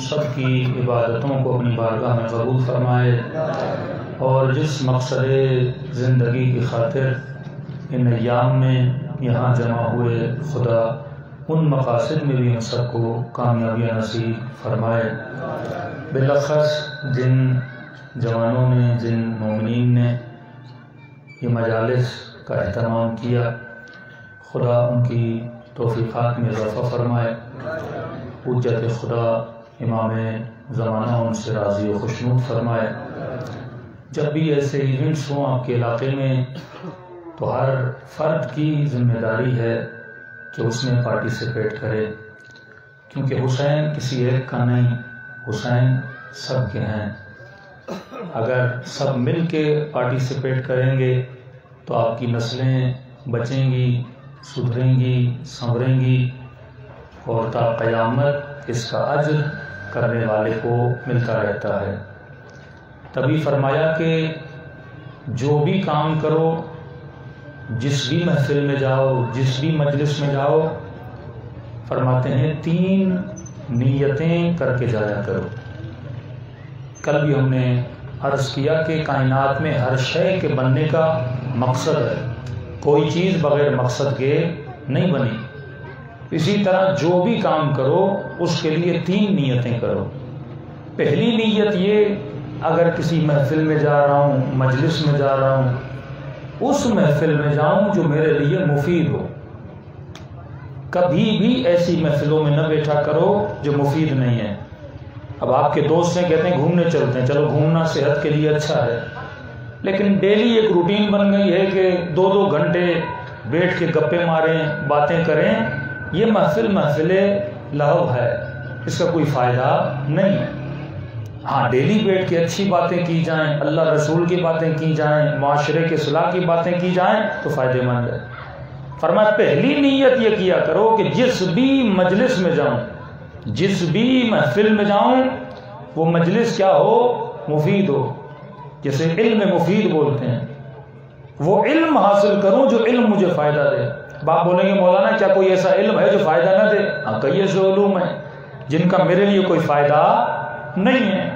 سب کی عبادتوں کو اپنی بارگاہ میں قبول فرمائے، اور جس مقصد زندگی کی خاطر ان ایام میں یہاں جمع ہوئے، خدا ان مقاصد میں بھی ہم سب کو کامیابیاں نصیب فرمائے۔ بالاخص جن جوانوں نے، جن مومنین نے یہ مجالس کا اہتمام کیا، خدا ان کی توفیقات میں اضافہ فرمائے۔ حجت خدا امام زمانہ ان سے راضی و خوشنود فرمائے۔ جب بھی ایسے ایونٹس ہوں آپ کے علاقے میں تو ہر فرد کی ذمہ داری ہے کہ اس میں پارٹیسپیٹ کرے، کیونکہ حسین کسی ایک کا نہیں، حسین سب کے ہیں۔ اگر سب مل کے پارٹیسپیٹ کریں گے تو آپ کی نسلیں بچیں گی، سدھریں گی، سنوریں گی، اور تا قیامت اس کا اجر کرنے والے کو ملتا رہتا ہے۔ تبھی فرمایا کہ جو بھی کام کرو، جس بھی محفل میں جاؤ، جس بھی مجلس میں جاؤ، فرماتے ہیں 3 نیتیں کر کے جایا کرو۔ کل بھی ہم نے عرض کیا کہ کائنات میں ہر شے کے بننے کا مقصد ہے، کوئی چیز بغیر مقصد کے نہیں بنی۔ اسی طرح جو بھی کام کرو اس کے لیے 3 نیتیں کرو۔ پہلی نیت یہ، اگر کسی محفل میں جا رہا ہوں، مجلس میں جا رہا ہوں، اس محفل میں جاؤں جو میرے لیے مفید ہو۔ کبھی بھی ایسی محفلوں میں نہ بیٹھا کرو جو مفید نہیں ہے۔ اب آپ کے دوست ہیں، کہتے ہیں گھومنے چلتے ہیں، چلو گھومنا صحت کے لیے اچھا ہے، لیکن ڈیلی ایک روٹین بن گئی ہے کہ 2 گھنٹے بیٹھ کے گپے ماریں، باتیں کریں، یہ محفل لہو ہے، اس کا کوئی فائدہ نہیں ہے۔ ہاں، ڈیلی بیٹھ کے اچھی باتیں کی جائیں، اللہ رسول کی باتیں کی جائیں، معاشرے کے صلاح کی باتیں کی جائیں تو فائدے مند ہے۔ فرمایا پہلی نیت یہ کیا کرو کہ جس بھی مجلس میں جاؤں، جس بھی محفل میں جاؤں، وہ مجلس کیا ہو؟ مفید ہو، جسے علم مفید بولتے ہیں۔ وہ علم حاصل کروں جو علم مجھے فائدہ دے۔ باپ بولیں گے مولانا کیا کوئی ایسا علم ہے جو فائدہ نہ دے؟ ہاں، کئی ایسے علوم ہیں جن کا میرے لیے کوئی فائدہ نہیں ہے۔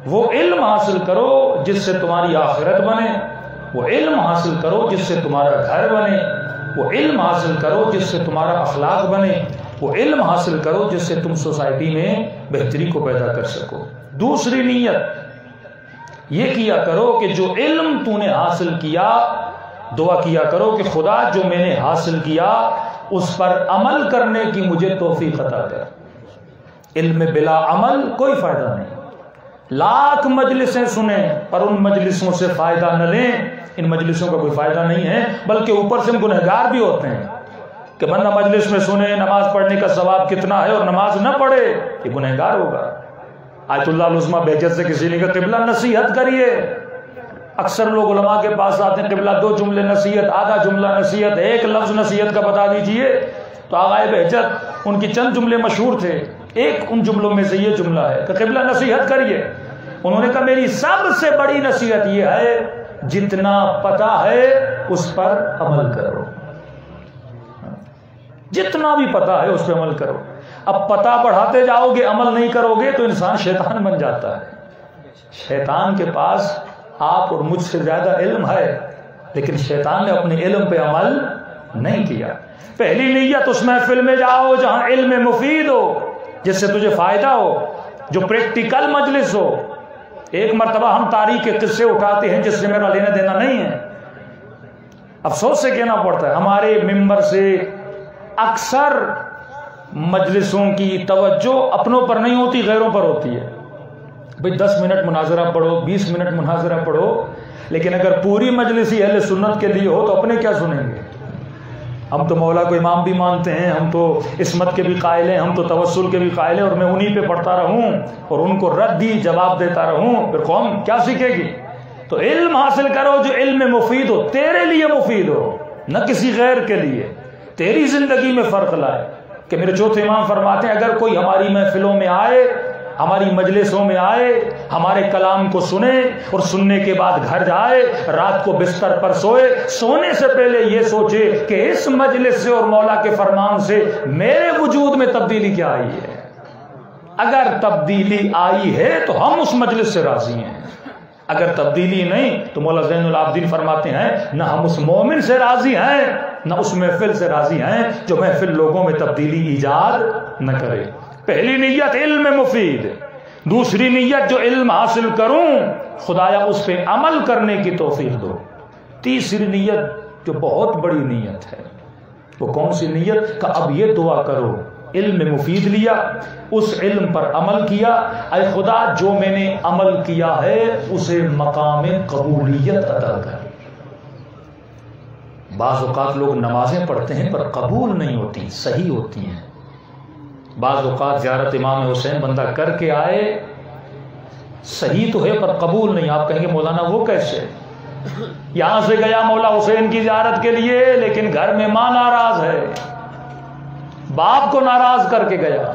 وہ علم حاصل کرو جس سے تمہاری آخرت بنے، وہ علم حاصل کرو جس سے تمہارا گھر بنے، وہ علم حاصل کرو جس سے تمہارا اخلاق بنے، وہ علم حاصل کرو جس سے تم سوسائٹی میں بہتری کو پیدا کر سکو۔ دوسری نیت یہ کیا کرو کہ جو علم تو نے حاصل کیا، دعا کیا کرو کہ خدا جو میں نے حاصل کیا اس پر عمل کرنے کی مجھے توفیق عطا کر۔ علم بلا عمل کوئی فائدہ نہیں۔ لاکھ مجلسیں سنیں پر ان مجلسوں سے فائدہ نہ لیں، ان مجلسوں کا کوئی فائدہ نہیں ہے، بلکہ اوپر سے ہم گنہگار بھی ہوتے ہیں کہ بندہ مجلس میں سنے نماز پڑھنے کا ثواب کتنا ہے اور نماز نہ پڑھے یہ گنہگار ہوگا۔ آیت اللہ العظمیٰ بہجت سے کسی نے کہا قبلہ نصیحت کریے۔ اکثر لوگ علماء کے پاس آتے ہیں، قبلہ 2 جملے نصیحت، آدھا جملہ نصیحت، 1 لفظ نصیحت کا بتا دیجئے۔ تو آغائے بہجت ان کی چند جملے مشہور تھے، ایک ان جملوں میں سے یہ جملہ ہے کہ قبلہ نصیحت کریے۔ انہوں نے کہا میری سب سے بڑی نصیحت یہ ہے جتنا پتہ ہے اس پر عمل کرو، جتنا بھی پتہ ہے اس پہ عمل کرو۔ اب پتہ بڑھاتے جاؤ گے، عمل نہیں کرو گے تو انسان شیطان بن جاتا ہے۔ شیطان کے پاس آپ اور مجھ سے زیادہ علم ہے، لیکن شیطان نے اپنے علم پہ عمل نہیں کیا۔ پہلی نیت اس محفل میں جاؤ جہاں علم مفید ہو، جس سے تجھے فائدہ ہو، جو پریکٹیکل مجلس ہو۔ ایک مرتبہ ہم تاریخ کے قصے اٹھاتے ہیں جس سے میرا لینا دینا نہیں ہے، افسوس سے کہنا پڑتا ہے، ہمارے ممبر سے اکثر مجلسوں کی توجہ اپنوں پر نہیں ہوتی، غیروں پر ہوتی ہے۔ بھئی 10 منٹ مناظرہ پڑھو، 20 منٹ مناظرہ پڑھو، لیکن اگر پوری مجلس ہی اہل سنت کے لیے ہو تو اپنے کیا سنیں گے؟ ہم تو مولا کو امام بھی مانتے ہیں، ہم تو عصمت کے بھی قائل ہیں، ہم تو توسل کے بھی قائل ہیں، اور میں انہی پہ پڑھتا رہوں اور ان کو ردی جواب دیتا رہوں، پھر قوم کیا سیکھے گی؟ تو علم حاصل کرو جو علم مفید ہو، تیرے لیے مفید ہو، نہ کسی غیر کے لیے، تیری زندگی میں فرق لائے۔ کہ میرے چوتھے امام فرماتے ہیں اگر کوئی ہماری محفلوں میں آئے، ہماری مجلسوں میں آئے، ہمارے کلام کو سنے اور سننے کے بعد گھر جائے، رات کو بستر پر سوئے، سونے سے پہلے یہ سوچے کہ اس مجلس سے اور مولا کے فرمان سے میرے وجود میں تبدیلی کیا آئی ہے۔ اگر تبدیلی آئی ہے تو ہم اس مجلس سے راضی ہیں، اگر تبدیلی نہیں تو مولا زین العابدین فرماتے ہیں نہ ہم اس مومن سے راضی ہیں نہ اس محفل سے راضی ہیں جو محفل لوگوں میں تبدیلی ایجاد نہ کرے۔ پہلی نیت علم مفید، دوسری نیت جو علم حاصل کروں خدایا اس پہ عمل کرنے کی توفیق دو، تیسری نیت جو بہت بڑی نیت ہے وہ کون سی نیت کہ اب یہ دعا کرو، علم مفید لیا، اس علم پر عمل کیا، اے خدا جو میں نے عمل کیا ہے اسے مقام قبولیت عطا کر۔ بعض اوقات لوگ نمازیں پڑھتے ہیں پر قبول نہیں ہوتی، صحیح ہوتی ہیں۔ بعض اوقات زیارت امام حسین بندہ کر کے آئے، صحیح تو ہے پر قبول نہیں۔ آپ کہیں گے مولانا وہ کیسے؟ یہاں سے گیا مولا حسین کی زیارت کے لیے لیکن گھر میں ماں ناراض ہے، باپ کو ناراض کر کے گیا۔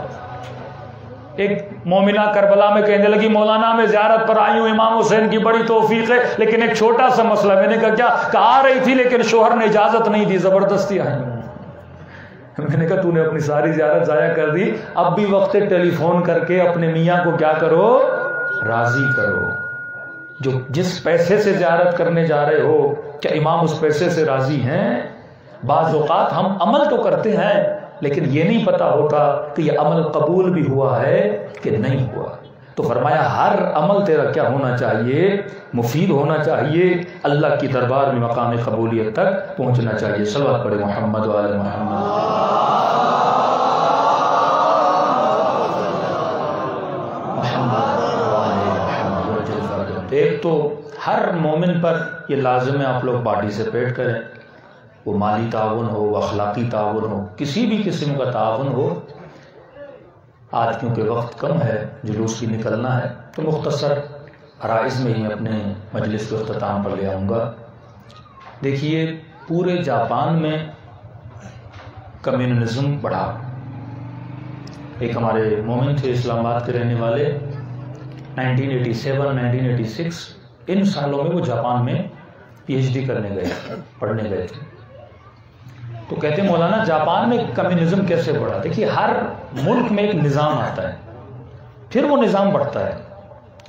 ایک مومنہ کربلا میں کہنے لگی مولانا میں زیارت پر آئی ہوں، امام حسین کی بڑی توفیق ہے لیکن ایک چھوٹا سا مسئلہ۔ میں نے کہا کیا؟ کہ آ رہی تھی لیکن شوہر نے اجازت نہیں دی، زبردستی آئی ہوں۔ میں نے کہا تو نے اپنی ساری زیارت ضائع کر دی، اب بھی وقت ٹیلی فون کر کے اپنے میاں کو کیا کرو؟ راضی کرو۔ جو جس پیسے سے زیارت کرنے جا رہے ہو کیا امام اس پیسے سے راضی ہیں؟ بعض اوقات ہم عمل تو کرتے ہیں لیکن یہ نہیں پتا ہوتا کہ یہ عمل قبول بھی ہوا ہے کہ نہیں ہوا۔ تو فرمایا ہر عمل تیرا کیا ہونا چاہیے؟ مفید ہونا چاہیے، اللہ کی دربار میں مقام قبولیت تک پہنچنا چاہیے۔ صلوات پڑھے محمد و آل محمد۔ ایک تو ہر مومن پر یہ لازم ہے آپ لوگ پارٹیسپیٹ کریں، وہ مالی تعاون ہو، وہ اخلاقی تعاون ہو، کسی بھی قسم کا تعاون ہو۔ آج کیونکہ وقت کم ہے، جلوس کی نکلنا ہے، تو مختصر عرائض میں ہی اپنے مجلس کے اختتام پر لے آؤں گا۔ دیکھیے پورے جاپان میں کمیونزم بڑھا۔ ایک ہمارے مومن تھے اسلام آباد کے رہنے والے، 1987 1986 ان سالوں میں وہ جاپان میں پی ایچ ڈی کرنے گئے، پڑھنے گئے تھے۔ تو کہتے ہیں مولانا جاپان میں کمیونزم کیسے بڑھا؟ دیکھیے ہر ملک میں ایک نظام آتا ہے، پھر وہ نظام بڑھتا ہے،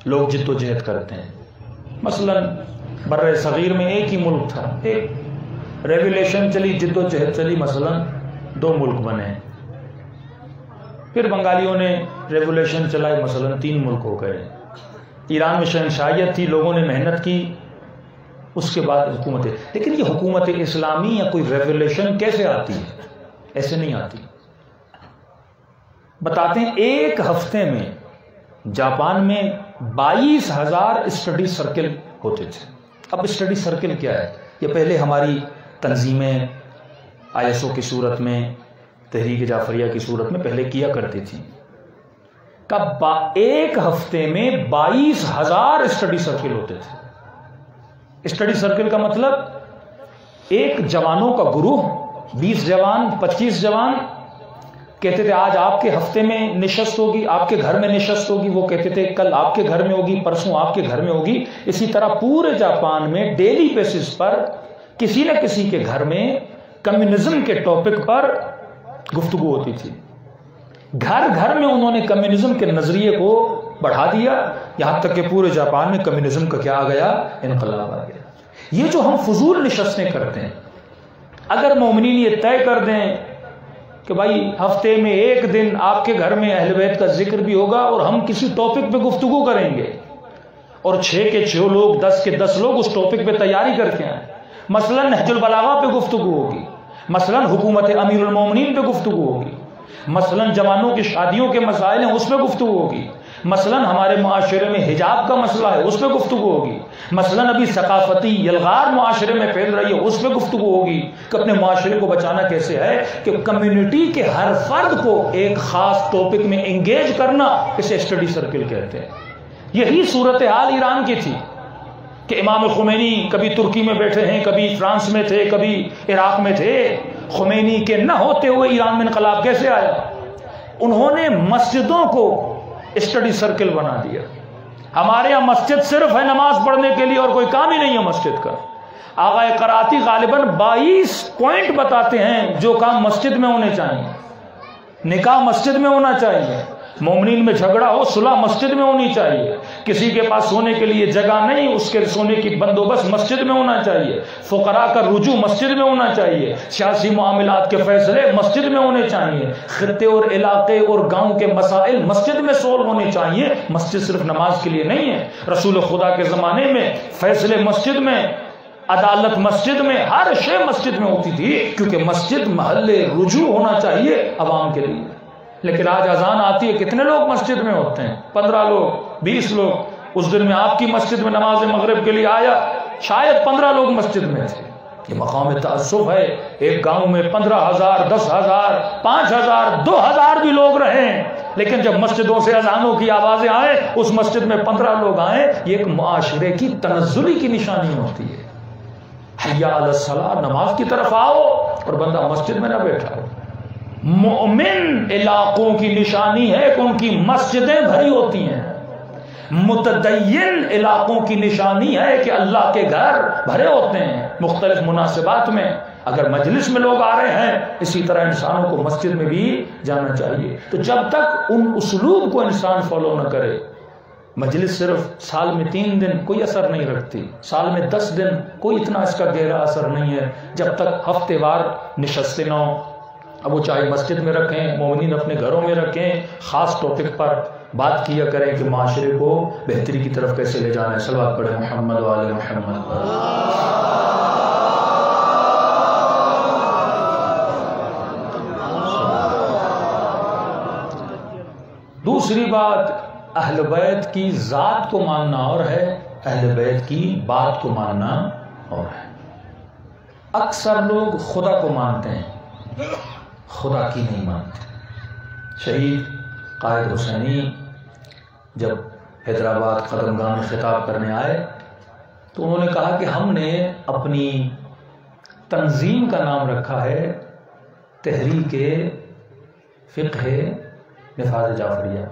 لوگ جد و جہد کرتے ہیں۔ مثلا بر صغیر میں ایک ہی ملک تھا، ایک ریولیوشن چلی، جد و جہد چلی، مثلا 2 ملک بنے، پھر بنگالیوں نے ریولیوشن چلائی، مثلا 3 ملک ہو گئے۔ ایران میں شہنشاہیت تھی، لوگوں نے محنت کی، اس کے بعد حکومت ہے۔ لیکن یہ حکومت اسلامی یا کوئی ریولیوشن کیسے آتی ہے؟ ایسے نہیں آتی۔ بتاتے ہیں ایک ہفتے میں جاپان میں 22,000 اسٹڈی سرکل ہوتے تھے۔ اب اسٹڈی سرکل کیا ہے؟ یہ پہلے ہماری تنظیمیں ISO کی صورت میں، تحریک جعفریہ کی صورت میں پہلے کیا کرتی تھیں۔ کب ایک ہفتے میں 22,000 اسٹڈی سرکل ہوتے تھے۔ اسٹڈی سرکل کا مطلب ایک جوانوں کا گروہ، 20 جوان 25 جوان کہتے تھے آج آپ کے ہفتے میں نشست ہوگی، آپ کے گھر میں نشست ہوگی، وہ کہتے تھے کل آپ کے گھر میں ہوگی، پرسوں آپ کے گھر میں ہوگی۔ اسی طرح پورے جاپان میں ڈیلی بیسس پر کسی نہ کسی کے گھر میں کمیونزم کے ٹاپک پر گفتگو ہوتی تھی۔ گھر گھر میں انہوں نے کمیونزم کے نظریے کو بڑھا دیا، یہاں تک کہ پورے جاپان میں کمیونزم کا کیا آ گیا؟ انقلاب آ گیا۔ یہ جو ہم فضول نشستیں کرتے ہیں، اگر مومنین یہ طے کر دیں کہ بھائی ہفتے میں ایک دن آپ کے گھر میں اہل بیت کا ذکر بھی ہوگا اور ہم کسی ٹاپک پہ گفتگو کریں گے، اور 6 کے 6 لوگ 10 کے 10 لوگ اس ٹاپک پہ تیاری کر کے آئیں، مثلا نہج البلاغہ پہ گفتگو ہوگی، مثلا حکومت امیر المومنین پہ گفتگو ہوگی، مثلا جوانوں کی شادیوں کے مسائل ہیں اس پہ گفتگو ہوگی، مثلا ہمارے معاشرے میں حجاب کا مسئلہ ہے اس پہ گفتگو ہوگی، مثلا ابھی ثقافتی یلغار معاشرے میں پھیل رہی ہے اس پہ گفتگو ہوگی کہ اپنے معاشرے کو بچانا کیسے ہے، کہ کمیونٹی کے ہر فرد کو ایک خاص ٹاپک میں انگیج کرنا، اسے اسٹڈی سرکل کہتے ہیں۔ یہی صورتحال ایران کی تھی کہ امام خمینی کبھی ترکی میں بیٹھے ہیں، کبھی فرانس میں تھے، کبھی عراق میں تھے۔ خمینی کے نہ ہوتے ہوئے ایران میں انقلاب کیسے آیا؟ انہوں نے مسجدوں کو اسٹڈی سرکل بنا دیا۔ ہمارے یہاں مسجد صرف ہے نماز پڑھنے کے لیے اور کوئی کام ہی نہیں ہے مسجد کا۔ آغا قراتی غالباً 22 پوائنٹ بتاتے ہیں جو کام مسجد میں ہونے چاہیے۔ نکاح مسجد میں ہونا چاہیے، مومنین میں جھگڑا ہو صلح مسجد میں ہونی چاہیے. کسی کے پاس سونے کے لیے جگہ نہیں، اس کے سونے کی بندوبست مسجد میں ہونا چاہیے. فقراء کا رجوع مسجد میں ہونا چاہیے. سیاسی معاملات کے فیصلے مسجد میں ہونے چاہیے. خطے اور علاقے اور گاؤں کے مسائل مسجد میں سولو ہونے چاہیے. مسجد صرف نماز کے لیے نہیں ہے. رسول خدا کے زمانے میں فیصلے مسجد میں، عدالت مسجد میں، ہر شے مسجد میں ہوتی تھی، کیونکہ مسجد محل رجوع ہونا چاہیے عوام کے لیے. لیکن آج اذان آتی ہے، کتنے لوگ مسجد میں ہوتے ہیں؟ 15 لوگ، 20 لوگ. اس دن میں آپ کی مسجد میں نماز مغرب کے لیے آیا، شاید 15 لوگ مسجد میں تھے. یہ مقام تعصب ہے. ایک گاؤں میں 15,000، 10,000، 5,000، 2,000 بھی لوگ رہیں، لیکن جب مسجدوں سے اذانوں کی آوازیں آئیں، اس مسجد میں 15 لوگ آئیں، یہ ایک معاشرے کی تنزلی کی نشانی ہوتی ہے. حی علی الصلاۃ، نماز کی طرف آؤ، اور بندہ مسجد میں نہ بیٹھا ہو. مومن علاقوں کی نشانی ہے کہ ان کی مسجدیں بھری ہوتی ہیں. متدین علاقوں کی نشانی ہے کہ اللہ کے گھر بھرے ہوتے ہیں مختلف مناسبات میں. اگر مجلس میں لوگ آ رہے ہیں، اسی طرح انسانوں کو مسجد میں بھی جانا چاہیے. تو جب تک ان اسلوب کو انسان فالو نہ کرے، مجلس صرف سال میں 3 دن کوئی اثر نہیں رکھتی، سال میں 10 دن کوئی اتنا اس کا گہرا اثر نہیں ہے. جب تک ہفتے وار نشستیں نہ ہوں، اب وہ چاہے مسجد میں رکھیں، مومنین اپنے گھروں میں رکھیں، خاص ٹاپک پر بات کیا کریں کہ معاشرے کو بہتری کی طرف کیسے لے جانا ہے. صلوات پڑھیں محمد و آل محمد. دوسری بات، اہل بیت کی ذات کو ماننا اور ہے، اہل بیت کی بات کو ماننا اور ہے. اکثر لوگ خدا کو مانتے ہیں، خدا کی نہیں مانتے. شہید قائد حسینی جب حیدرآباد قدمگاہ میں خطاب کرنے آئے تو انہوں نے کہا کہ ہم نے اپنی تنظیم کا نام رکھا ہے تحریک فقہ نفاذ جعفریہ.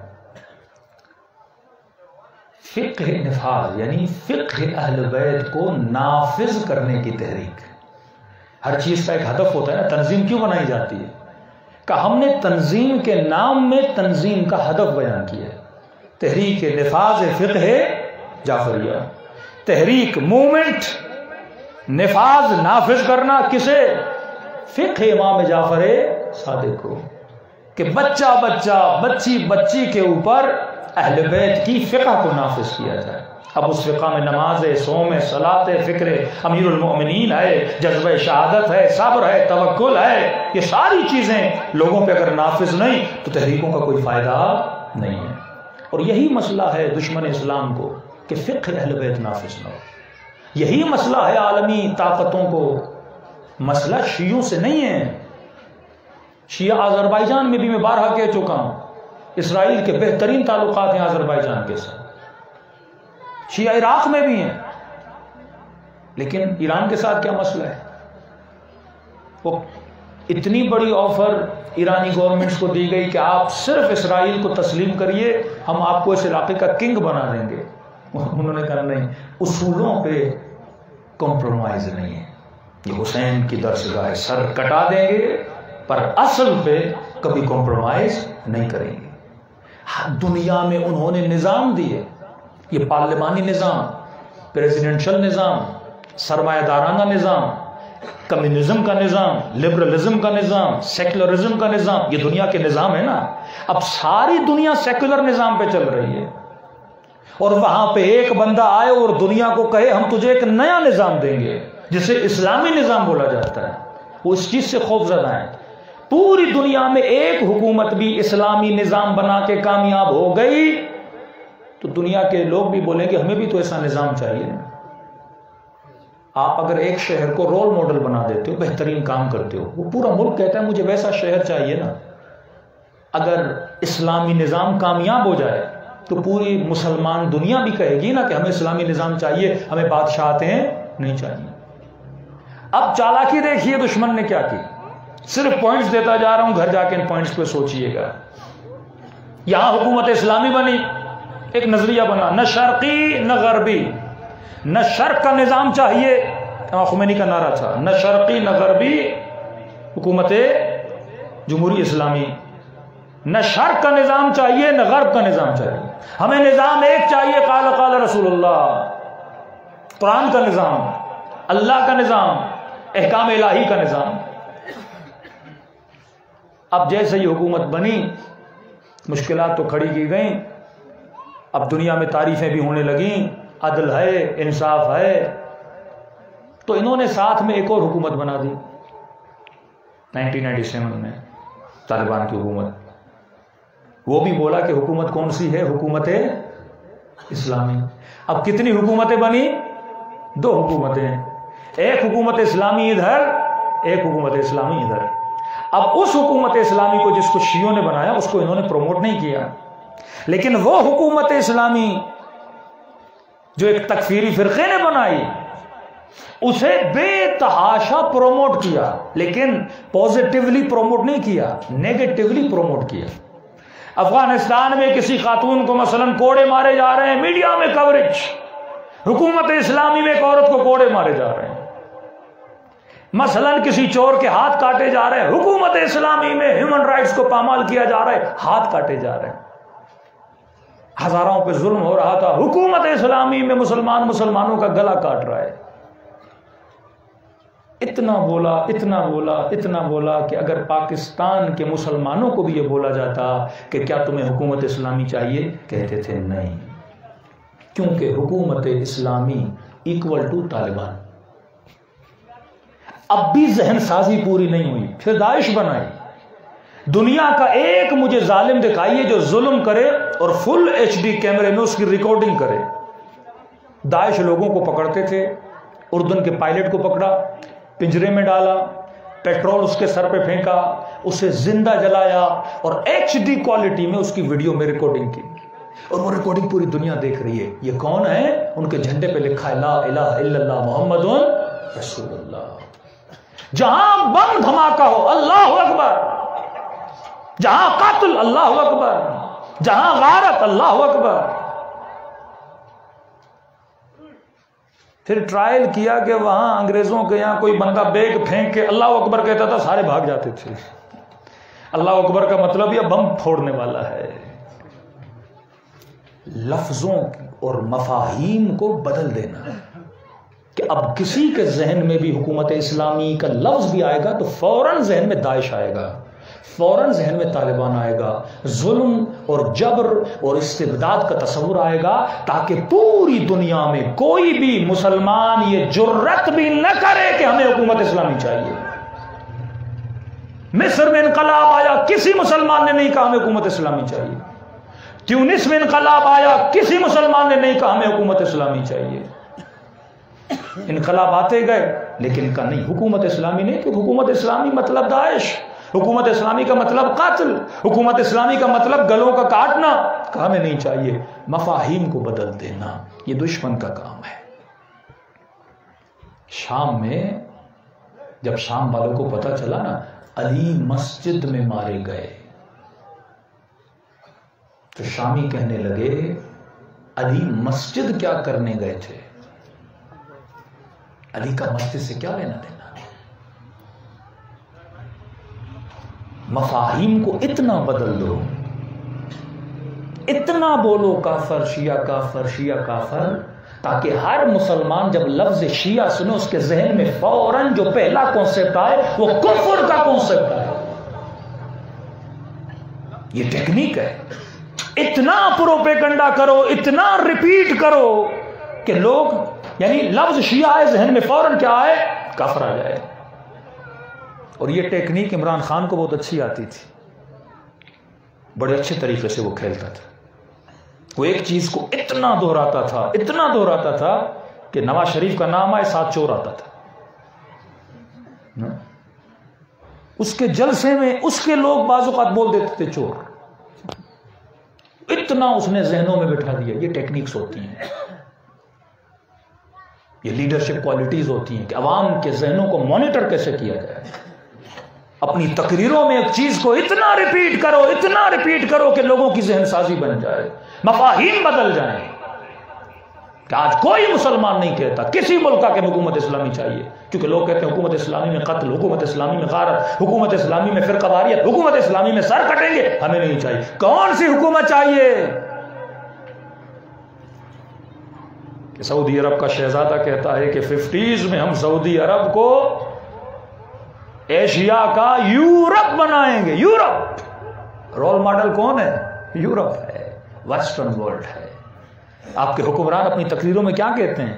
فقہ نفاذ یعنی فقہ اہل بیت کو نافذ کرنے کی تحریک. ہر چیز کا ایک ہدف ہوتا ہے نا. تنظیم کیوں بنائی جاتی ہے؟ کہ ہم نے تنظیم کے نام میں تنظیم کا ہدف بیان کیا ہے. تحریک نفاذ فقہ جعفریہ، تحریک موومنٹ، نفاذ نافذ کرنا کسے؟ فقہ امام جعفر صادق کو، کہ بچہ بچہ، بچی بچی کے اوپر اہل بیت کی فقہ کو نافذ کیا جائے. اب اس فقہ میں نماز ہے، صوم ہے، صلاۃ ہے، فکر امیر المؤمنین ہے، جذبہ شہادت ہے، صبر ہے، توکل ہے. یہ ساری چیزیں لوگوں پہ اگر نافذ نہیں تو تحریکوں کا کوئی فائدہ نہیں ہے. اور یہی مسئلہ ہے دشمن اسلام کو کہ فقہ اہل بیت نافذ نہ ہو. یہی مسئلہ ہے عالمی طاقتوں کو. مسئلہ شیعوں سے نہیں ہے. شیعہ آذربائیجان میں بھی میں بارہا کہہ چکا ہوں، اسرائیل کے بہترین تعلقات ہیں آذربائیجان کے ساتھ. شیعہ عراق میں بھی ہیں، لیکن ایران کے ساتھ کیا مسئلہ ہے؟ وہ اتنی بڑی آفر ایرانی گورنمنٹس کو دی گئی کہ آپ صرف اسرائیل کو تسلیم کریے، ہم آپ کو اس علاقے کا کنگ بنا دیں گے. انہوں نے کہا نہیں، اصولوں پہ کمپرومائز نہیں ہے. یہ حسین کی درسگاہ سر کٹا دیں گے پر اصل پہ کبھی کمپرومائز نہیں کریں گے. دنیا میں انہوں نے نظام دیے، یہ پارلیمانی نظام، پریزیڈنشل نظام، سرمایہ دارانہ نظام، کمیونزم کا نظام، لبرلزم کا نظام، سیکولرزم کا نظام، یہ دنیا کے نظام ہے نا. اب ساری دنیا سیکولر نظام پہ چل رہی ہے، اور وہاں پہ ایک بندہ آئے اور دنیا کو کہے ہم تجھے ایک نیا نظام دیں گے جسے اسلامی نظام بولا جاتا ہے، وہ اس چیز سے خوف زدہ ہیں. پوری دنیا میں ایک حکومت بھی اسلامی نظام بنا کے کامیاب ہو گئی تو دنیا کے لوگ بھی بولیں گے ہمیں بھی تو ایسا نظام چاہیے. آپ اگر ایک شہر کو رول ماڈل بنا دیتے ہو، بہترین کام کرتے ہو، وہ پورا ملک کہتا ہے مجھے ویسا شہر چاہیے نا. اگر اسلامی نظام کامیاب ہو جائے تو پوری مسلمان دنیا بھی کہے گی نا کہ ہمیں اسلامی نظام چاہیے، ہمیں بادشاہتیں نہیں چاہیے. اب چالاکی دیکھیے دشمن نے کیا کی. صرف پوائنٹس دیتا جا رہا ہوں، گھر جا کے ان پوائنٹس پہ سوچئے گا. یہاں حکومت اسلامی بنی، ایک نظریہ بنا، نہ شرقی نہ غربی، نہ شرق کا نظام چاہیے، امام خمینی کا نعرہ تھا، نہ شرقی نہ غربی، حکومت جمہوری اسلامی نہ شرق کا نظام چاہیے نہ غرب کا نظام چاہیے. ہمیں نظام ایک چاہیے، قال قال رسول اللہ، قرآن کا نظام، اللہ کا نظام، احکام الہی کا نظام. اب جیسے یہ حکومت بنی مشکلات تو کھڑی کی گئیں، اب دنیا میں تعریفیں بھی ہونے لگیں، عدل ہے، انصاف ہے، تو انہوں نے ساتھ میں ایک اور حکومت بنا دی 1997 میں، طالبان کی حکومت. وہ بھی بولا کہ حکومت کون سی ہے؟ حکومت اسلامی. اب کتنی حکومتیں بنی؟ 2 حکومتیں، ایک حکومت اسلامی ادھر، ایک حکومت اسلامی ادھر. اب اس حکومت اسلامی کو جس کو شیعوں نے بنایا اس کو انہوں نے پروموٹ نہیں کیا، لیکن وہ حکومت اسلامی جو ایک تکفیری فرقے نے بنائی اسے بے تحاشا پروموٹ کیا، لیکن پوزیٹیولی پروموٹ نہیں کیا، نیگیٹیولی پروموٹ کیا. افغانستان میں کسی خاتون کو مثلا کوڑے مارے جا رہے ہیں، میڈیا میں کوریج. حکومت اسلامی میں ایک عورت کو کوڑے مارے جا رہے ہیں. مثلا کسی چور کے ہاتھ کاٹے جا رہے ہیں، حکومت اسلامی میں ہیومن رائٹس کو پامال کیا جا رہا ہے، ہاتھ کاٹے جا رہے ہیں. ہزاروں پہ ظلم ہو رہا تھا، حکومت اسلامی میں مسلمانوں کا گلا کاٹ رہا ہے. اتنا بولا اتنا بولا اتنا بولا کہ اگر پاکستان کے مسلمانوں کو بھی یہ بولا جاتا کہ کیا تمہیں حکومت اسلامی چاہیے، کہتے تھے نہیں، کیونکہ حکومت اسلامی ایکول ٹو طالبان. اب بھی ذہن سازی پوری نہیں ہوئی، پھر داعش بنائی. دنیا کا ایک مجھے ظالم دکھائیے جو ظلم کرے اور فل HD کیمرے میں اس کی ریکارڈنگ کرے. داعش لوگوں کو پکڑتے تھے، اردن کے پائلٹ کو پکڑا، پنجرے میں ڈالا، پیٹرول اس کے سر پہ پھینکا، اسے زندہ جلایا اور HD کوالٹی میں اس کی ویڈیو میں ریکارڈنگ کی، اور وہ ریکارڈنگ پوری دنیا دیکھ رہی ہے. یہ کون ہے؟ ان کے جھنڈے پہ لکھا ہے لا الہ الا اللہ محمد رسول اللہ. جہاں بم دھماکہ ہو اللہ اکبر، جہاں قاتل اللہ اکبر، جہاں غارت اللہ اکبر. پھر ٹرائل کیا کہ وہاں انگریزوں کے یہاں کوئی بندہ بیگ پھینک کے اللہ اکبر کہتا تھا، سارے بھاگ جاتے تھے. اللہ اکبر کا مطلب یہ بم پھوڑنے والا ہے. لفظوں اور مفاہیم کو بدل دینا کہ اب کسی کے ذہن میں بھی حکومت اسلامی کا لفظ بھی آئے گا تو فوراً ذہن میں داعش آئے گا، فوراً ذہن میں طالبان آئے گا، ظلم اور جبر اور استبداد کا تصور آئے گا، تاکہ پوری دنیا میں کوئی بھی مسلمان یہ جرت بھی نہ کرے کہ ہمیں حکومت اسلامی چاہیے. مصر میں انقلاب آیا، کسی مسلمان نے نہیں کہا ہمیں حکومت اسلامی چاہیے. تیونس میں انقلاب آیا، کسی مسلمان نے نہیں کہا ہمیں حکومت اسلامی چاہیے. انقلاب آتے گئے لیکن کا نہیں، حکومت اسلامی نہیں، کیونکہ حکومت اسلامی مطلب داعش، حکومت اسلامی کا مطلب قاتل، حکومت اسلامی کا مطلب گلوں کا کاٹنا، کہ ہمیں نہیں چاہیے. مفاہیم کو بدل دینا یہ دشمن کا کام ہے. شام میں جب شام والوں کو پتہ چلا نا علی مسجد میں مارے گئے، تو شامی کہنے لگے علی مسجد کیا کرنے گئے تھے، علی کا مسجد سے کیا لینا دینا. مفاہیم کو اتنا بدل دو، اتنا بولو کافر شیعہ کافر شیعہ کافر، تاکہ ہر مسلمان جب لفظ شیعہ سنو اس کے ذہن میں فوراً جو پہلا کانسیپٹ آئے وہ کفر کا کانسیپٹ آئے. یہ ٹیکنیک ہے. اتنا پروپیگنڈا کرو، اتنا ریپیٹ کرو کہ لوگ، یعنی لفظ شیعہ آئے ذہن میں فوراً کیا آئے، کافر آ جائے. اور یہ ٹیکنیک عمران خان کو بہت اچھی آتی تھی، بڑے اچھے طریقے سے وہ کھیلتا تھا. وہ ایک چیز کو اتنا دہراتا تھا کہ نواز شریف کا نام آئے ساتھ چور آتا تھا. اس کے جلسے میں اس کے لوگ بعض اوقات بول دیتے تھے چور. اتنا اس نے ذہنوں میں بٹھا دیا. یہ ٹیکنیکس ہوتی ہیں، یہ لیڈرشپ کوالٹیز ہوتی ہیں کہ عوام کے ذہنوں کو مانیٹر کیسے کیا جائے. اپنی تقریروں میں ایک چیز کو اتنا ریپیٹ کرو کہ لوگوں کی ذہن سازی بن جائے، مفاہیم بدل جائیں. کہ آج کوئی مسلمان نہیں کہتا کسی ملک کا کہ حکومت اسلامی چاہیے، کیونکہ لوگ کہتے ہیں حکومت اسلامی میں قتل، حکومت اسلامی میں غارت، حکومت اسلامی میں فرقہ واریت، حکومت اسلامی میں سر کٹیں گے، ہمیں نہیں چاہیے۔ کون سی حکومت چاہیے؟ کہ سعودی عرب کا شہزادہ کہتا ہے کہ 50s میں ہم سعودی عرب کو ایشیا کا یورپ بنائیں گے۔ یورپ رول ماڈل کون ہے؟ یورپ ہے، ویسٹرن ورلڈ ہے۔ آپ کے حکمران اپنی تقریروں میں کیا کہتے ہیں؟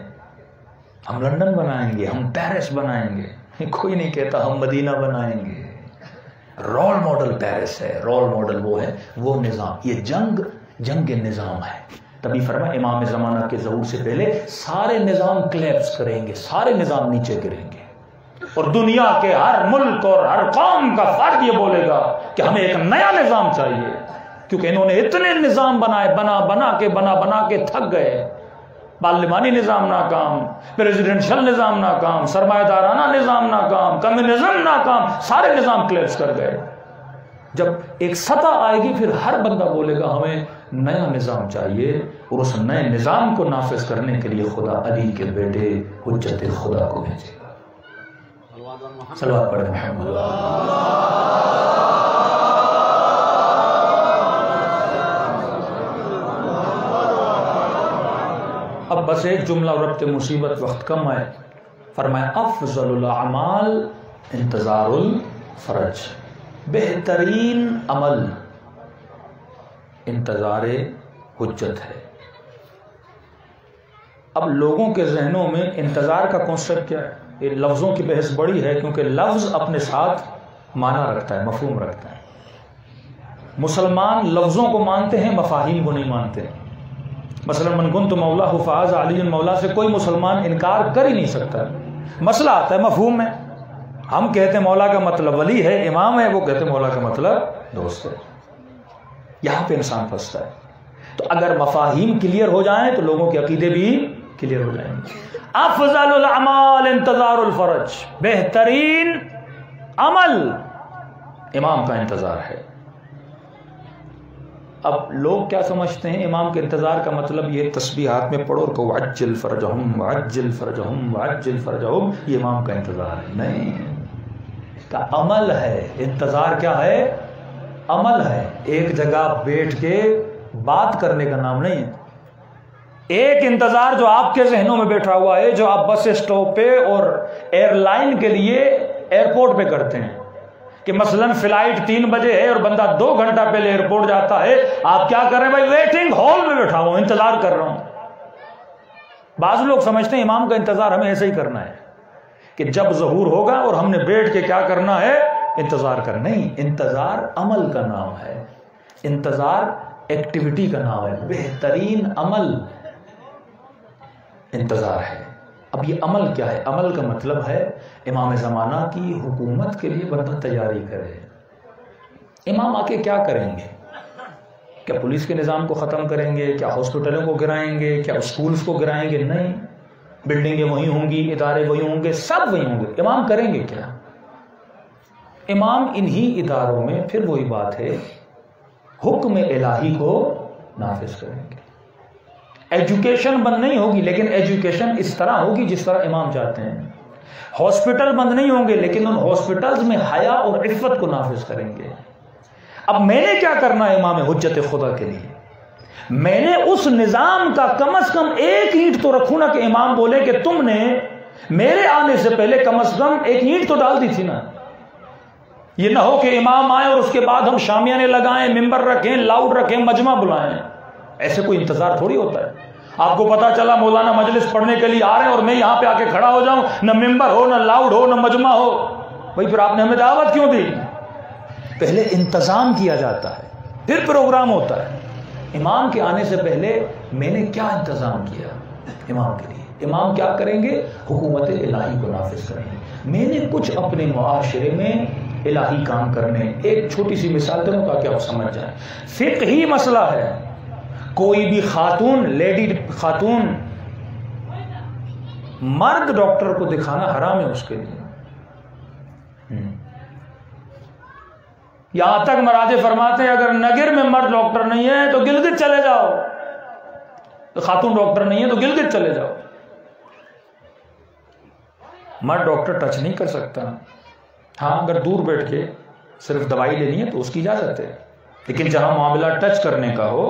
ہم لندن بنائیں گے، ہم پیرس بنائیں گے۔ کوئی نہیں کہتا ہم مدینہ بنائیں گے۔ رول ماڈل پیرس ہے، رول ماڈل وہ ہے، وہ نظام۔ یہ جنگ نظام ہے۔ تبھی فرمایا امام زمانہ کے ظہور سے پہلے سارے نظام کلیپس کریں گے، سارے نظام نیچے گریں گے، اور دنیا کے ہر ملک اور ہر قوم کا فرد یہ بولے گا کہ ہمیں ایک نیا نظام چاہیے، کیونکہ انہوں نے اتنے نظام بنائے، بنا کے تھک گئے۔ پارلیمانی نظام ناکام، پریزیڈنشل نظام ناکام، سرمایہ دارانہ نظام ناکام، کمیونزم ناکام، سارے نظام کلیپس کر گئے۔ جب ایک سطح آئے گی پھر ہر بندہ بولے گا ہمیں نیا نظام چاہیے، اور اس نئے نظام کو نافذ کرنے کے لیے خدا علی کے بیٹے حجت خدا کو بھیجے گا۔ صلوات پڑھیں محمد۔ اب بس ایک جملہ ربط مصیبت، وقت کم آئے، فرمایا افضل الاعمال انتظار الفرج، بہترین عمل انتظار حجت ہے۔ اب لوگوں کے ذہنوں میں انتظار کا کانسیپٹ کیا ہے؟ یہ لفظوں کی بحث بڑی ہے، کیونکہ لفظ اپنے ساتھ معنی رکھتا ہے، مفہوم رکھتا ہے۔ مسلمان لفظوں کو مانتے ہیں، مفاہیم کو نہیں مانتے۔ مثلا من کنت مولا فاز علی مولا سے کوئی مسلمان انکار کر ہی نہیں سکتا۔ مسئلہ آتا ہے مفہوم میں۔ ہم کہتے ہیں مولا کا مطلب ولی ہے، امام ہے، وہ کہتے ہیں مولا کا مطلب دوست ہے۔ یہاں پہ انسان پھنستا ہے۔ تو اگر مفاہیم کلیئر ہو جائیں تو لوگوں کے عقیدے بھی کلیئر ہو جائیں گے۔ افضل الاعمال انتظار الفرج، بہترین عمل امام کا انتظار ہے۔ اب لوگ کیا سمجھتے ہیں امام کے انتظار کا مطلب یہ تسبیح ہاتھ میں پڑھو اور کہو عجل فرجہم عجل فرجہم عجل فرجہم، یہ امام کا انتظار ہے؟ نہیں، اس کا عمل ہے۔ انتظار کیا ہے؟ عمل ہے۔ ایک جگہ بیٹھ کے بات کرنے کا نام نہیں ہے۔ ایک انتظار جو آپ کے ذہنوں میں بیٹھا ہوا ہے، جو آپ بس اسٹاپ پہ اور ایئر لائن کے لیے ایئرپورٹ پہ کرتے ہیں، کہ مثلا فلائٹ 3 بجے ہے اور بندہ 2 گھنٹہ پہلے ایئرپورٹ جاتا ہے، آپ کیا کر رہے ہیں؟ بھائی ویٹنگ ہال میں بیٹھا ہوں، انتظار کر رہا ہوں۔ بعض لوگ سمجھتے ہیں امام کا انتظار ہمیں ایسے ہی کرنا ہے کہ جب ظہور ہوگا اور ہم نے بیٹھ کے کیا کرنا ہے؟ انتظار کرنا۔ نہیں، انتظار عمل کا نام ہے، انتظار ایکٹیویٹی کا نام ہے۔ بہترین عمل انتظار ہے۔ اب یہ عمل کیا ہے؟ عمل کا مطلب ہے امام زمانہ کی حکومت کے لیے بندہ تیاری کرے۔ امام آ کے کیا کریں گے؟ کیا پولیس کے نظام کو ختم کریں گے؟ کیا ہاسپٹلوں کو گرائیں گے؟ کیا اسکولز کو گرائیں گے؟ نہیں، بلڈنگیں وہی ہوں گی، ادارے وہی ہوں گے، سب وہی ہوں گے۔ امام کریں گے کیا؟ امام انہی اداروں میں پھر وہی بات ہے، حکم الہی کو نافذ کریں گے۔ ایجوکیشن بند نہیں ہوگی، لیکن ایجوکیشن اس طرح ہوگی جس طرح امام چاہتے ہیں۔ ہاسپٹل بند نہیں ہوں گے، لیکن ان ہاسپٹلز میں حیا اور عفت کو نافذ کریں گے۔ اب میں نے کیا کرنا ہے امام حجت خدا کے لیے؟ میں نے اس نظام کا کم از کم ایک اینٹ تو رکھوں نا، کہ امام بولے کہ تم نے میرے آنے سے پہلے کم از کم ایک اینٹ تو ڈال دی تھی نا۔ یہ نہ ہو کہ امام آئے اور اس کے بعد ہم شامیانے لگائیں، ممبر رکھیں، لاؤڈ رکھیں، مجمع بلائیں۔ ایسے کوئی انتظار تھوڑی ہوتا ہے۔ آپ کو پتا چلا مولانا مجلس پڑھنے کے لیے آ رہے ہیں اور میں یہاں پہ آ کے کھڑا ہو جاؤں، نہ ممبر ہو، نہ لاؤڈ ہو، نہ مجمع ہو، بھائی پھر آپ نے ہمیں دعوت کیوں دی؟ پہلے انتظام کیا جاتا ہے، پھر پروگرام ہوتا ہے۔ امام کے آنے سے پہلے میں نے کیا انتظام کیا امام کے لیے؟ امام کیا کریں گے؟ حکومت الہی کو نافذ کریں گے۔ میں نے کچھ اپنے معاشرے میں الہی کام کرنے۔ ایک چھوٹی سی مثال دوں تاکہ آپ سمجھ جائیں۔ فقہی مسئلہ ہے، کوئی بھی خاتون، لیڈی خاتون، مرد ڈاکٹر کو دکھانا حرام ہے اس کے لیے۔ یہاں تک مراجع فرماتے ہیں اگر نگر میں مرد ڈاکٹر نہیں ہے تو گلگت چلے جاؤ۔ خاتون ڈاکٹر نہیں ہے تو گلگت چلے جاؤ. مرد ڈاکٹر ٹچ نہیں کر سکتا. ہاں اگر دور بیٹھ کے صرف دوائی لینی ہے تو اس کی اجازت ہے، لیکن جہاں معاملہ ٹچ کرنے کا ہو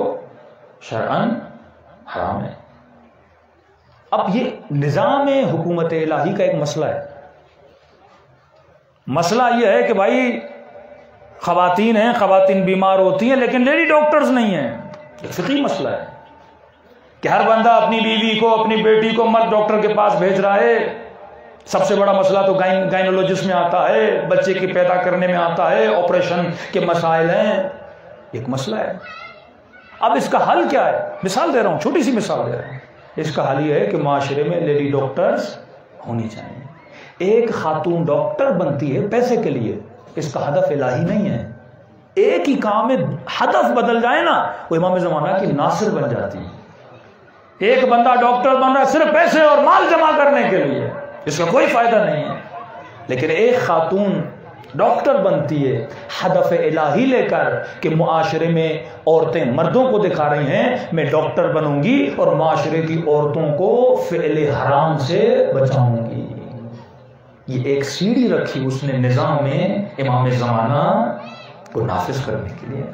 شرعاً حرام ہے. اب یہ نظام حکومت الہی کا ایک مسئلہ ہے. مسئلہ یہ ہے کہ بھائی خواتین ہیں، خواتین بیمار ہوتی ہیں، لیکن لیڈی ڈاکٹرز نہیں ہیں. ایک فقہی مسئلہ ہے کہ ہر بندہ اپنی بیوی کو، اپنی بیٹی کو مرد ڈاکٹر کے پاس بھیج رہا ہے. سب سے بڑا مسئلہ تو گائنولوجسٹ میں آتا ہے، بچے کی پیدا کرنے میں آتا ہے، آپریشن کے مسائل ہیں. ایک مسئلہ ہے. اب اس کا حل کیا ہے؟ مثال دے رہا ہوں، چھوٹی سی مثال دے رہا ہوں. اس کا حل یہ ہے کہ معاشرے میں لیڈی ڈاکٹرز ہونی چاہیے. ایک خاتون ڈاکٹر بنتی ہے پیسے کے لیے، اس کا ہدف الہی نہیں ہے. ایک ہی کام میں ہدف بدل جائے نا، وہ امام زمانہ کی ناصر بن جاتی ہے. ایک بندہ ڈاکٹر بن رہا ہے صرف پیسے اور مال جمع کرنے کے لیے، اس کا کوئی فائدہ نہیں ہے. لیکن ایک خاتون ڈاکٹر بنتی ہے ہدف الہی لے کر کہ معاشرے میں عورتیں مردوں کو دکھا رہی ہیں میں ڈاکٹر بنوں گی اور معاشرے کی عورتوں کو فعل حرام سے بچاؤں گی. یہ ایک سیڑھی رکھی اس نے نظام میں امام زمانہ کو نافذ کرنے کے لیے.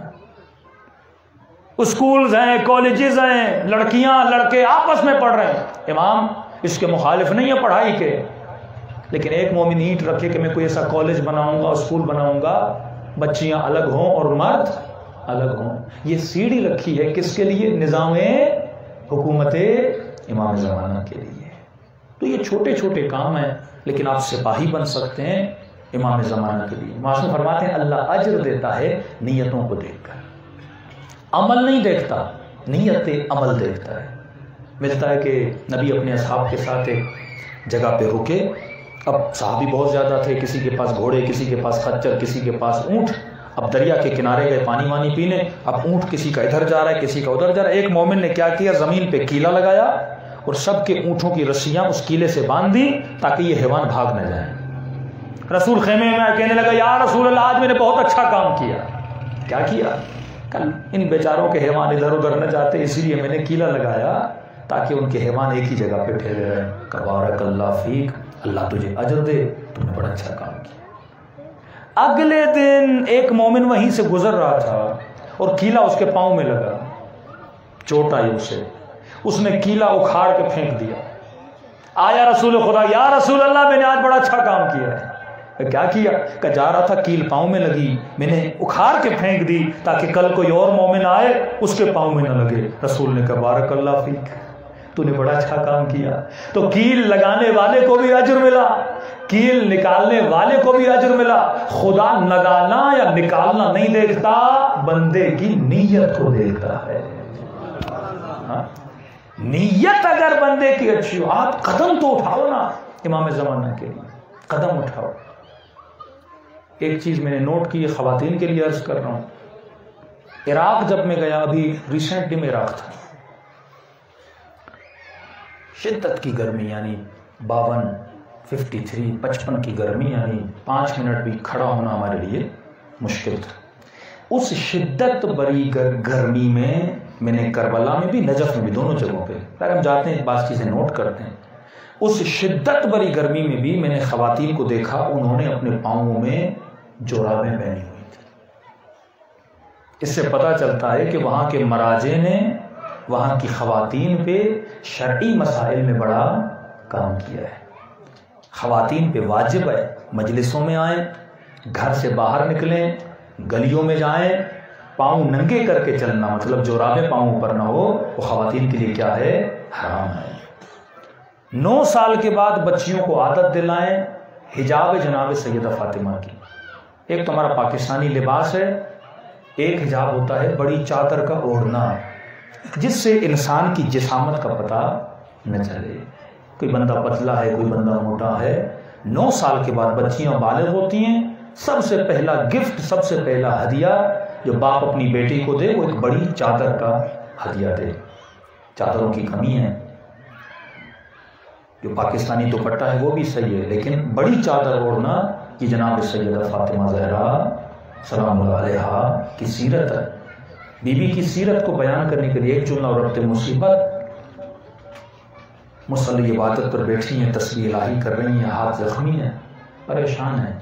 اسکولز ہیں، کالجز ہیں، لڑکیاں لڑکے آپس میں پڑھ رہے ہیں. امام اس کے مخالف نہیں ہے پڑھائی کے، لیکن ایک مومن نیٹ رکھے کہ میں کوئی ایسا کالج بناؤں گا، اسکول بناؤں گا، بچیاں الگ ہوں اور مرد الگ ہوں. یہ سیڑھی رکھی ہے کس کے لیے؟ نظام حکومت امام زمانہ کے لیے. تو یہ چھوٹے چھوٹے کام ہیں، لیکن آپ سپاہی بن سکتے ہیں امام زمانہ کے لیے. معصوم فرماتے ہیں اللہ اجر دیتا ہے نیتوں کو دیکھ کر، عمل نہیں دیکھتا، نیت عمل دیکھتا ہے. ملتا ہے کہ نبی اپنے اصحاب کے ساتھ ایک جگہ پہ رکے. اب صحابی بہت زیادہ تھے، کسی کے پاس گھوڑے، کسی کے پاس خچر، کسی کے پاس اونٹ. اب دریا کے کنارے گئے پانی وانی پینے. اب اونٹ کسی کا ادھر جا رہا ہے، کسی کا ادھر جا رہا ہے. ایک مومن نے کیا کیا، زمین پہ کیلا لگایا اور سب کے اونٹوں کی رسیاں اس کیلے سے باندھ دی تاکہ یہ حیوان بھاگ نہ جائیں. رسول خیمے میں کہنے لگا یا رسول اللہ آج میں نے بہت اچھا کام کیا. کیا کیا؟ کل ان بیچاروں کے حیوان ادھر ادھر نہ جاتے، اسی لیے میں نے کیلا لگایا تاکہ ان کے حیوان ایک ہی جگہ پہ ٹھہرے رہیں. تبارک اللہ فیک، اللہ تجھے اجر دے، تم نے بڑا اچھا کام کیا. اگلے دن ایک مومن وہیں سے گزر رہا تھا اور کیلا اس کے پاؤں میں لگا، چوٹ آئی اسے. اس نے کیلا اکھاڑ کے پھینک دیا. آیا رسول خدا، یا رسول اللہ میں نے آج بڑا اچھا کام کیا ہے. کیا کیا؟ کہ جا رہا تھا کیل پاؤں میں لگی، میں نے اکھاڑ کے پھینک دی تاکہ کل کوئی اور مومن آئے اس کے پاؤں میں نہ لگے. رسول نے کہا بارک اللہ فیک، تو نے بڑا اچھا کام کیا. تو کیل لگانے والے کو بھی اجر ملا، کیل نکالنے والے کو بھی اجر ملا. خدا لگانا یا نکالنا نہیں دیکھتا، بندے کی نیت کو دیکھتا ہے. نیت اگر بندے کی اچھی ہو، آپ قدم تو اٹھاؤ نا امام زمانہ کے لیے، قدم اٹھاؤ. ایک چیز میں نے نوٹ کی، خواتین کے لیے عرض کر رہا ہوں. عراق جب میں گیا، ابھی ریسنٹلی میں عراق تھا، شدت کی گرمی، یعنی 52 53 55 کی گرمی، یعنی 5 منٹ بھی کھڑا ہونا ہمارے لیے مشکل تھا. اس شدت بری گرمی میں نے کربلا میں بھی، نجف میں بھی، دونوں جگہوں پہ ہم جاتے ہیں بعض چیزیں نوٹ کرتے ہیں. اس شدت بری گرمی میں بھی میں نے خواتین کو دیکھا، انہوں نے اپنے پاؤں میں جورابیں پہنی ہوئی تھی. اس سے پتہ چلتا ہے کہ وہاں کے مراجع نے وہاں کی خواتین پہ شرعی مسائل میں بڑا کام کیا ہے. خواتین پہ واجب ہے مجلسوں میں آئیں، گھر سے باہر نکلیں، گلیوں میں جائیں، پاؤں ننگے کر کے چلنا، مطلب جورابیں پاؤں پر نہ ہو، وہ خواتین کے لیے کیا ہے؟ حرام ہے. 9 سال کے بعد بچیوں کو عادت دلائیں حجاب جناب سیدہ فاطمہ کی. ایک تو ہمارا پاکستانی لباس ہے، ایک حجاب ہوتا ہے بڑی چادر کا اوڑھنا، جس سے انسان کی جسامت کا پتہ نہ چلے. کوئی بندہ پتلا ہے، کوئی بندہ موٹا ہے. 9 سال کے بعد بچیاں بالغ ہوتی ہیں، سب سے پہلا گفٹ، سب سے پہلا ہدیہ جو باپ اپنی بیٹی کو دے، وہ ایک بڑی چادر کا ہدیہ دے. چادروں کی کمی ہے، جو پاکستانی دوپٹہ ہے وہ بھی صحیح ہے، لیکن بڑی چادر اوڑھنا یہ جناب سیدہ فاطمہ زہرا سلام اللہ علیہا کی سیرت ہے. بی بی کی سیرت کو بیان کرنے کے لیے ایک جملہ اور ربط مصیبت مصلی عبادت پر بیٹھی ہیں، تسبیح الہی کر رہی ہیں، ہاتھ زخمی ہیں، پریشان ہیں۔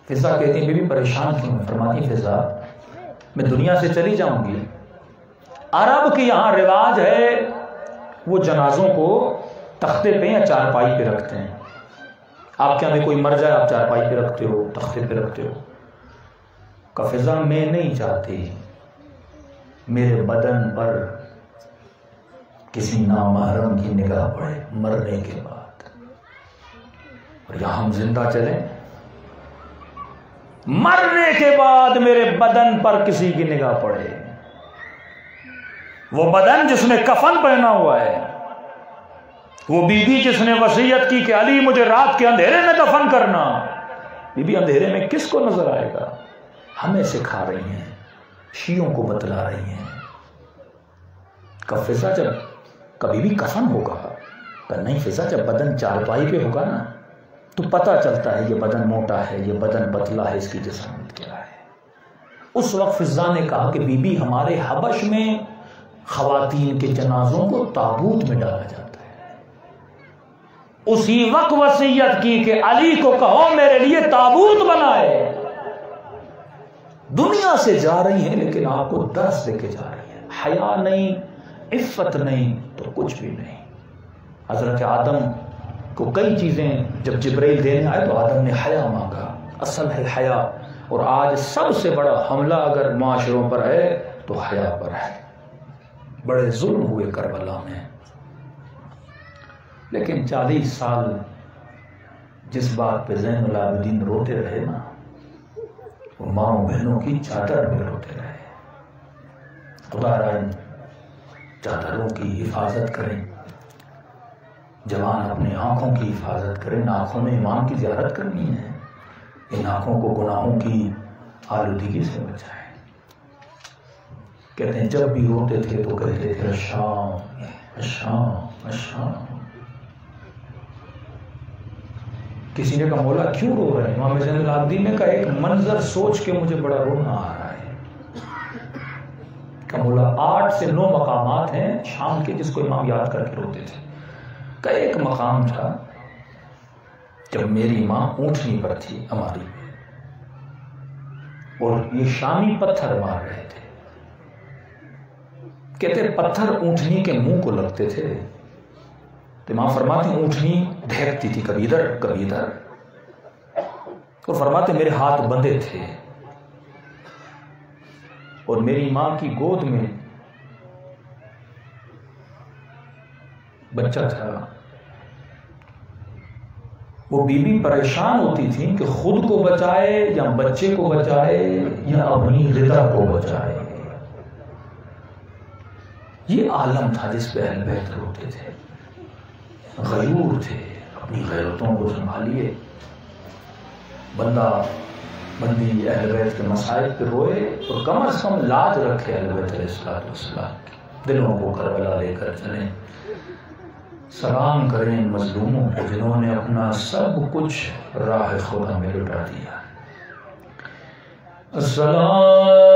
فضا کہتی ہیں بی بی پریشان کیوں ہیں؟ فرماتی ہیں فضا میں دنیا سے چلی جاؤں گی، عرب کے یہاں رواج ہے وہ جنازوں کو تختے پہ یا چارپائی پہ رکھتے ہیں۔ آپ کے یہاں میں کوئی مر جائے آپ چارپائی پہ رکھتے ہو، تختے پہ رکھتے ہو؟ کہ فضا میں نہیں چاہتی میرے بدن پر کسی نامحرم کی نگاہ پڑے مرنے کے بعد، اور یہاں ہم زندہ چلیں، مرنے کے بعد میرے بدن پر کسی کی نگاہ پڑے، وہ بدن جس نے کفن پہنا ہوا ہے، وہ بی بی جس نے وصیت کی کہ علی مجھے رات کے اندھیرے میں دفن کرنا، بی بی اندھیرے میں کس کو نظر آئے گا؟ ہمیں سکھا رہی ہیں، شیعوں کو بتلا رہی ہیں کہ فضا جب کبھی بھی کفن ہوگا، کہ نہیں فضا جب بدن چارپائی پہ ہوگا نا تو پتہ چلتا ہے یہ بدن موٹا ہے، یہ بدن پتلا ہے، اس کی جسمانیت کیا ہے۔ اس وقت فضا نے کہا کہ بی بی ہمارے حبش میں خواتین کے جنازوں کو تابوت میں ڈالا جاتا ہے، اسی وقت وصیت کی کہ علی کو کہو میرے لیے تابوت بنائے۔ دنیا سے جا رہی ہیں لیکن آپ کو درس دے کے جا رہی ہیں، حیا نہیں، عفت نہیں تو کچھ بھی نہیں۔ حضرت آدم کو کئی چیزیں جب جبرائیل دینے آئے تو آدم نے حیا مانگا، اصل ہے حیا، اور آج سب سے بڑا حملہ اگر معاشروں پر ہے تو حیا پر ہے۔ بڑے ظلم ہوئے کربلا میں، لیکن 40 سال جس بات پہ زین العابدین روتے رہے نا، وہ ماؤں بہنوں کی چادر پہ روتے رہے۔ خدا را چادروں کی حفاظت کریں، جوان اپنی آنکھوں کی حفاظت کریں، ان آنکھوں میں امام کی زیارت کرنی ہے، ان آنکھوں کو گناہوں کی آلودگی سے بچائیں۔ کہتے ہیں جب بھی روتے تھے تو کہتے تھے الشام الشام الشام۔ کسی نے کہا مولا کیوں رو رہے ہیں؟ امام زین العابدین نے کہا ایک منظر سوچ کے مجھے بڑا رونا آ رہا ہے کہ مولا 8 سے 9 مقامات ہیں شام کے جس کو امام یاد کر کے روتے تھے۔ کہ ایک مقام تھا جب میری ماں اونٹنی پر تھی ہماری، اور یہ شامی پتھر مار رہے تھے، کہتے پتھر اونٹنی کے منہ کو لگتے تھے تو امام فرماتے اونٹنی دھیکتی تھی کبھی ادھر کبھی ادھر، اور فرماتے میرے ہاتھ بندھے تھے، اور میری ماں کی گود میں بچہ تھا۔ وہ بی بی پریشان ہوتی تھی کہ خود کو بچائے یا بچے کو بچائے یا اپنی غذا کو بچائے۔ یہ عالم تھا جس پہ اہل بیت روتے تھے، غیور تھے، اپنی غیرتوں کو سنبھالیے۔ بندہ بندی اہل بیت کے مسائل پہ روئے اور کم از کم لاج رکھے اہل بیت علیہ السلام کی، دلوں کو کربلا لے کر چلیں، سلام کریں مظلوموں کو جنہوں نے اپنا سب کچھ راہ خدا میں لٹا دیا۔ السلام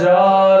4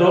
2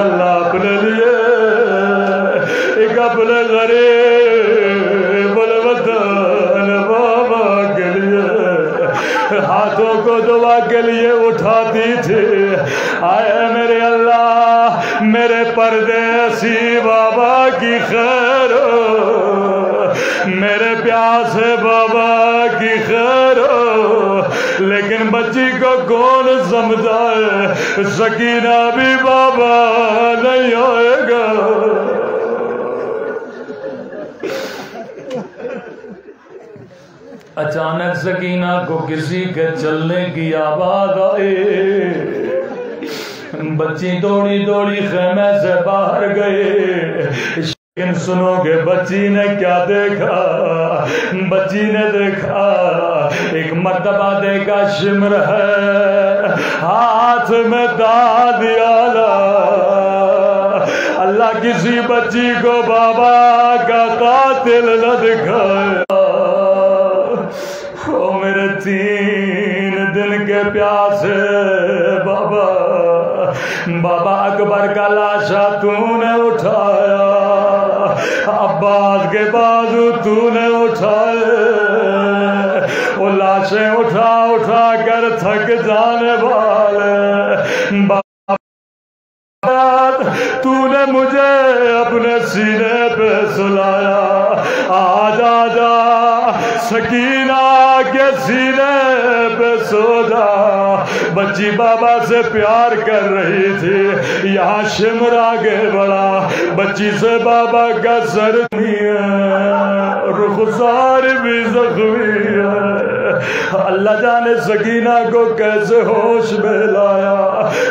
ماشاءاللہ اپنے لیے ایک اپنے غریب الوطن بابا کے لیے ہاتھوں کو دعا کے لیے اٹھاتی تھی. آئے میرے اللہ میرے پردیسی بابا کی خیر ہو، میرے پیاسے بابا کی خیر ہو. لیکن بچی کو کون سمجھا ہے سکینہ بھی بابا نہیں ہوئے گا. اچانک سکینہ کو کسی کے چلنے کی آواز آئی. بچی دوڑی دوڑی خیمے سے باہر گئی. لیکن سنو گے بچی نے کیا دیکھا؟ بچی نے دیکھا ایک مرتبہ دیکھا شمر ہے ہاتھ میں داد آلا. اللہ کسی بچی کو بابا کا قاتل نہ دکھائے. او میرے 3 دن کے پیاسے بابا، بابا اکبر کا لاشا تو نے اٹھایا، عباس کے بازو تو نے اٹھائے. وہ لاشیں اٹھا اٹھا کر تھک جانے والے تو نے مجھے اپنے سینے پہ سلایا. آجا جا سکینہ کے سینے پہ سو جا. بچی بابا سے پیار کر رہی تھی، یہاں شمر آگے بڑھا. بچی سے بابا کا سر نہیں ہے، رخسار بھی زخمی ہے. اللہ جانے سکینہ کو کیسے ہوش میں لایا.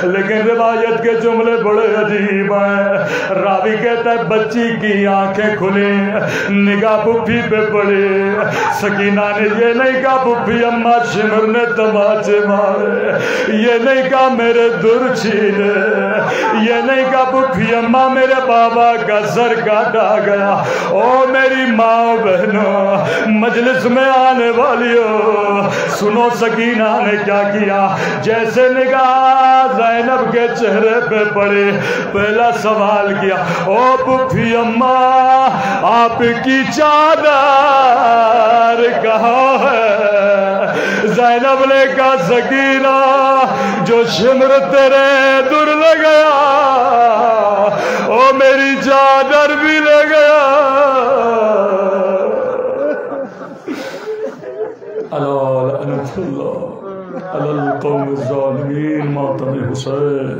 لیکن روایت کے جملے بڑے عجیب ہیں. راوی کہتا ہے بچی کی آنکھیں کھلی، نگاہ پھپھی پہ پڑی. سکینہ نے یہ نہیں کہا پھپھی اماں شمر نے تماچے مارے، یہ نہیں کہا میرے در چھینے، یہ نہیں کہا پھپھی اماں میرے بابا کا سر کاٹا گیا. او میری ماں بہنوں مجلس میں آنے والیوں، سنو سکینہ نے کیا کیا. جیسے نگاہ زینب کے چہرے پہ پڑے پہلا سوال کیا، او پھپھی اماں آپ کی چادر کہاں ہے؟ زینب نے کہا سکینہ جو شمر تیرے در لے گیا او میری چادر بھی لے گیا. لعنت اللہ علی القوم الظالمین. ماتم حسین.